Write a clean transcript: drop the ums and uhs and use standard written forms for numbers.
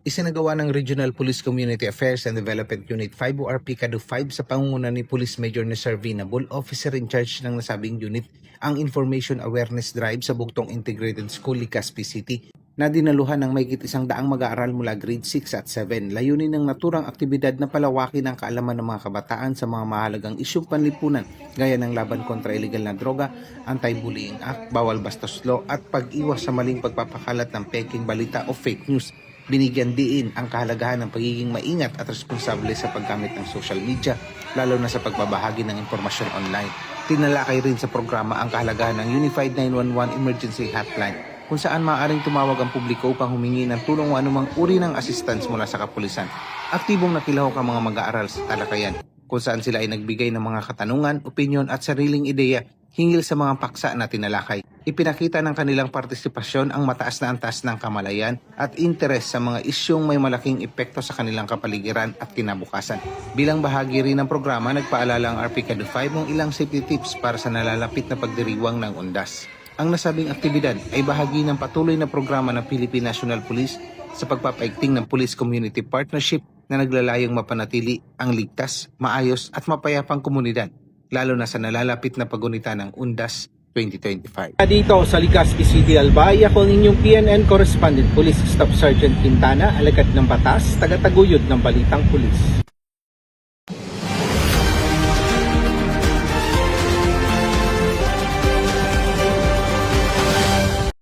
Isinagawa ng Regional Police Community Affairs and Development Unit 5 o RPCADO 5 sa pangunguna ni Police Major Nesar Vinabol, officer in charge ng nasabing unit, ang Information Awareness Drive sa Bugtong Integrated School, Legazpi City, na dinaluhan ng mahigit 100 mag-aaral mula grade 6 at 7. Layunin ng naturang aktibidad na palawakin ang kaalaman ng mga kabataan sa mga mahalagang isyung panlipunan gaya ng laban kontra illegal na droga, Anti-Bullying Act, bawal bastos law at pag-iwas sa maling pagpapakalat ng peking balita o fake news. Binigyan diin ang kahalagahan ng pagiging maingat at responsable sa paggamit ng social media, lalo na sa pagbabahagi ng impormasyon online. Tinalakay rin sa programa ang kahalagahan ng Unified 911 Emergency Hotline, kung saan maaaring tumawag ang publiko upang humingi ng tulong o anumang uri ng assistance mula sa kapulisan. Aktibong nakilahok ang mga mag-aaral sa talakayan, kung saan sila ay nagbigay ng mga katanungan, opinyon at sariling ideya hinggil sa mga paksa na tinalakay. Ipinakita ng kanilang partisipasyon ang mataas na antas ng kamalayan at interes sa mga isyong may malaking epekto sa kanilang kapaligiran at kinabukasan. Bilang bahagi rin ng programa, nagpaalala ang RPCADO 5 ng ilang safety tips para sa nalalapit na pagdiriwang ng undas. Ang nasabing aktibidad ay bahagi ng patuloy na programa ng Philippine National Police sa pagpapaigting ng Police Community Partnership na naglalayong mapanatili ang ligtas, maayos at mapayapang komunidad, lalo na sa nalalapit na pagunita ng UNDAS 2025. Dito sa Legazpi City, Albay, ako ang inyong PNN Correspondent Police Staff Sergeant Quintana, alagad ng batas, tagataguyod ng Balitang Pulis.